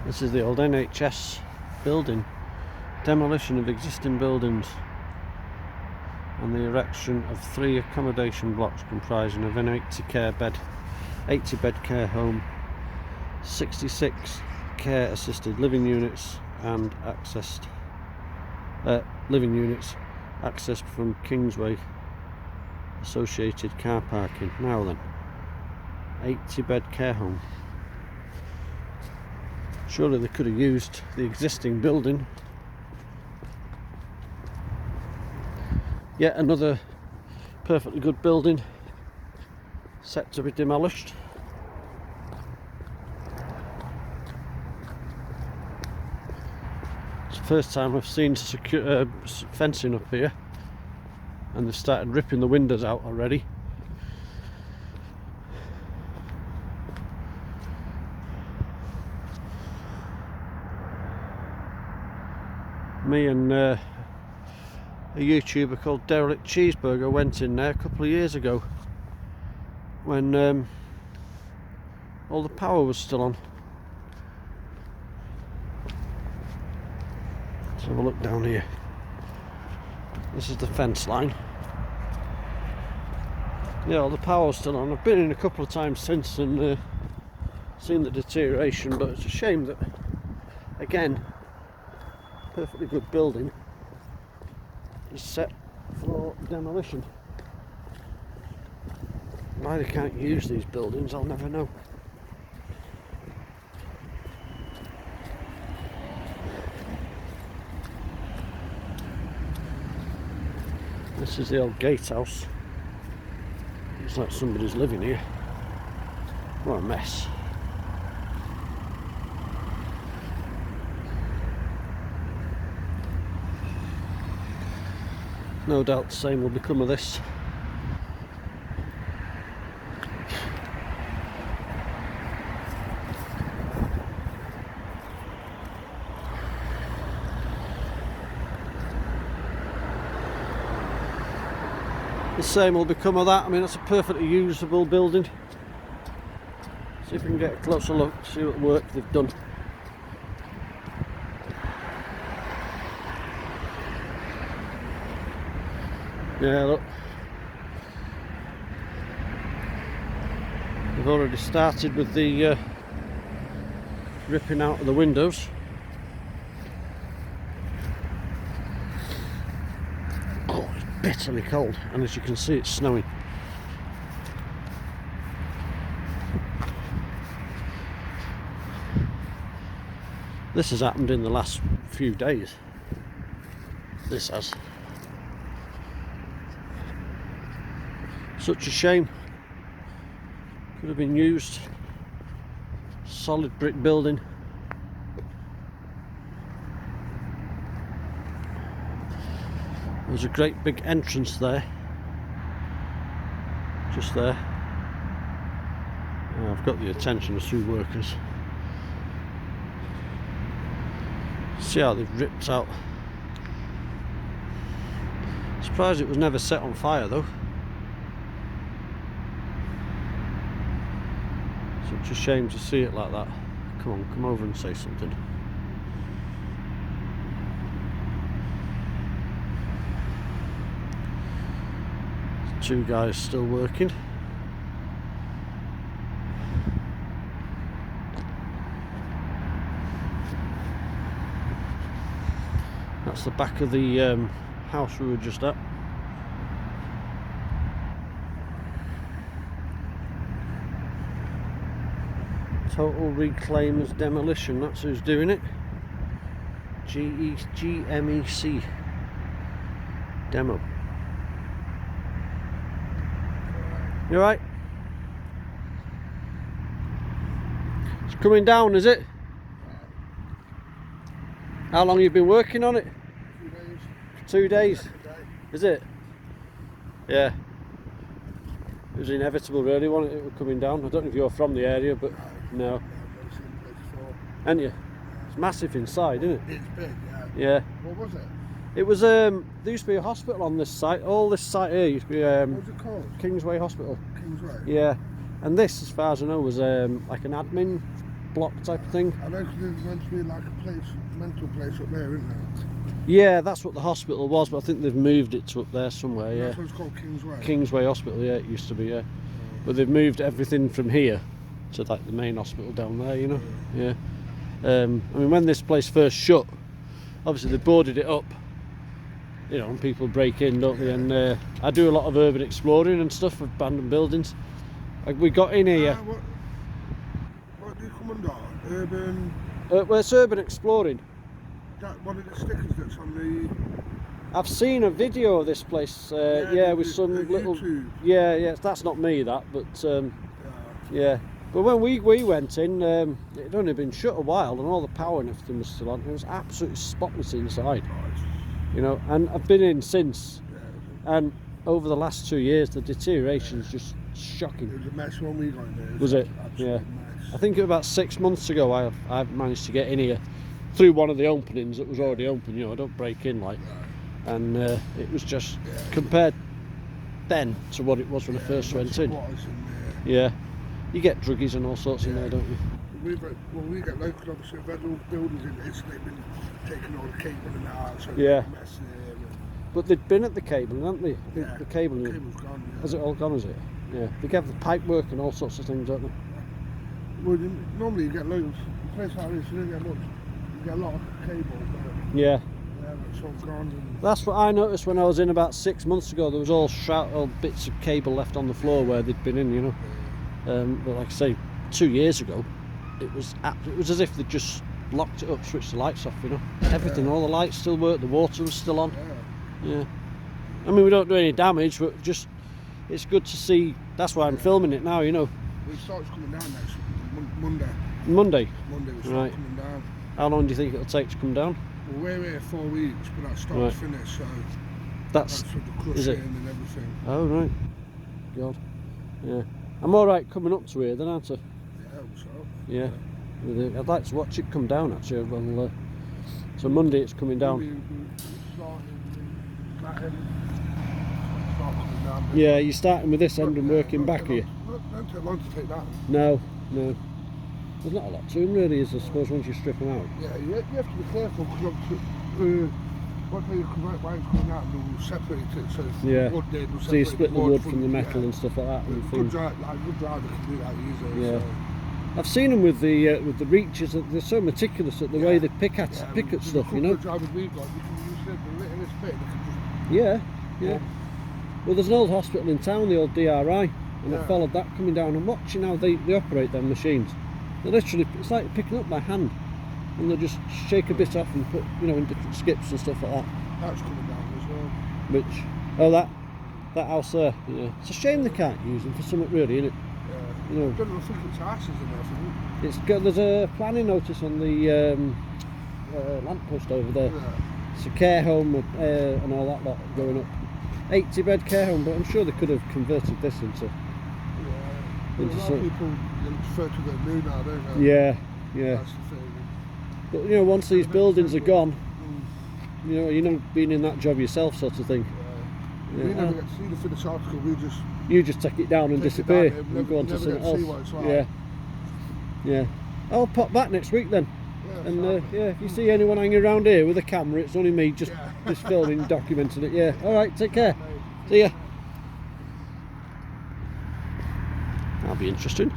This is the old NHS building. Demolition of existing buildings and the erection of 3 accommodation blocks comprising of an 80 bed care home, 66 care assisted living units and accessed from Kingsway associated car parking. Now then, 80 bed care home. Surely they could have used the existing building. Yet another perfectly good building set to be demolished. It's the first time I've seen fencing up here, and they've started ripping the windows out already. Me and a YouTuber called Derelict Cheeseburger went in there a couple of years ago when all the power was still on. Let's have a look down here. This is the fence line. Yeah, all the power was still on. I've been in a couple of times since and seen the deterioration, but it's a shame that, again, perfectly good building is set for demolition. Why they can't use these buildings, I'll never know. This is the old gatehouse. Looks like somebody's living here. What a mess. No doubt the same will become of this. The same will become of that. I mean, that's a perfectly usable building. See if we can get a closer look, see what work they've done. Yeah, look. They've already started with the ripping out of the windows. Oh, it's bitterly cold, and as you can see, it's snowing. This has happened in the last few days. This has. Such a shame. Could have been used. Solid brick building. There's a great big entrance there. Just there. Oh, I've got the attention of 2 workers. See how they've ripped out. Surprised it was never set on fire though. Such a shame to see it like that. Come on, come over and say something. There's 2 guys still working. That's the back of the house we were just at. Total Reclaimers Demolition, that's who's doing it. GMEC Demo. You alright? It's coming down, is it? How long have you been working on it? 2 days. 2 days? Is it? Yeah. It was inevitable really, wasn't it? It was coming down. I don't know if you're from the area, but no. Ain't you? It's massive inside, isn't it? It's big, yeah. Yeah. What was it? It was, there used to be a hospital on this site. All this site here used to be, What's it called? Kingsway Hospital. Kingsway? Yeah. And this, as far as I know, was like an admin block type of thing. I know, because there's meant to be like a place, mental place up there, isn't there? Yeah, that's what the hospital was, but I think they've moved it to up there somewhere. Yeah. That's what it's called, Kingsway. Kingsway Hospital. Yeah, it used to be. Yeah, but they've moved everything from here to like the main hospital down there. You know. Yeah. I mean, when this place first shut, obviously they boarded it up. You know, and people break in, don't they? And I do a lot of urban exploring and stuff of abandoned buildings. Like we got in here. What do you come under? Urban. Well, it's urban exploring. That one of the stickers that's on the. I've seen a video of this place. Yeah, with some little. YouTube. Yeah, that's not me. That, but yeah. But when we went in, it had only been shut a while, and all the power and everything was still on. It was absolutely spotless inside. You know, and I've been in since, and over the last 2 years, the deterioration's just shocking. It was a mess when we got in there. Was it? Yeah. Mess. I think about 6 months ago, I managed to get in here through one of the openings that was already open. You know, I don't break in like, and it was just compared then to what it was when I first went in. Yeah, you get druggies and all sorts in there, don't you? We get local, obviously, we've had all buildings in this, they've been taking all the cable and that, so yeah. Mess there. But they'd been at the cabling, hadn't they? I think Yeah, the cabling. the cable's gone. Yeah. Has it all gone, is it? Yeah. They have the pipe work and all sorts of things, don't they? Well, normally you get loads, a place like this, you don't get much, you get a lot of cable, but Yeah. it's all gone. And That's what I noticed when I was in about 6 months ago. There was all bits of cable left on the floor where they'd been in, you know. But like I say, 2 years ago, it was as if they'd just locked it up, switched the lights off, you know. Everything, all the lights still worked, the water was still on. Yeah. I mean, we don't do any damage, but just it's good to see. That's why I'm filming it now, you know. it starts coming down next Monday. Monday? Monday we start Right. coming down. How long do you think it'll take to come down? Well, we're here 4 weeks, but that starts finished, so That's with the crushing is it? and everything. Oh right. God. Yeah. I'm alright coming up to here then, aren't I? Yeah, I hope so. Yeah. I'd like to watch it come down actually. Well, so Monday it's coming down. Start coming down. Yeah, you're starting with this end and working back here. Don't take long to take that. No. There's not a lot to them really, is there, I suppose, once you strip them out. Yeah, you have to be careful because what day you come out, why it's coming out, and we'll separate it. So Yeah. wood day, we'll So you separate split the wood from the metal and stuff like that. And Good things. driver can do that easily. Yeah. So. I've seen them with the reaches. They're so meticulous at the way they pick at stuff, you know. The drivers we've got, you can use the littlest bit, they can just... Yeah. Well, there's an old hospital in town, the old DRI, and I followed that coming down and watching how they operate them machines. They literally, it's like picking up by hand, and they just shake a bit off and put, you know, in different skips and stuff like that. That's coming down as well. Which, that house there, yeah. It's a shame they can't use them for something really, innit? Yeah. You know. I don't know, I think it's asses in there, I think. It's got, there's a planning notice on the lamppost over there. Yeah. It's a care home and all that lot going up. 80-bed care home, but I'm sure they could have converted this into. Yeah. A lot of people refer to the new now, don't they? Yeah. That's the thing. But you know, once these buildings are gone, you know, you're not being in that job yourself, sort of thing. Yeah. We never get to see the finished article. You just take it down and disappear and go on to something else. What it's like. Yeah. I'll pop back next week then. Yeah, And if you see anyone hanging around here with a camera, it's only me just filming, documenting it. Yeah. All right. Take care. See ya. That'll be interesting.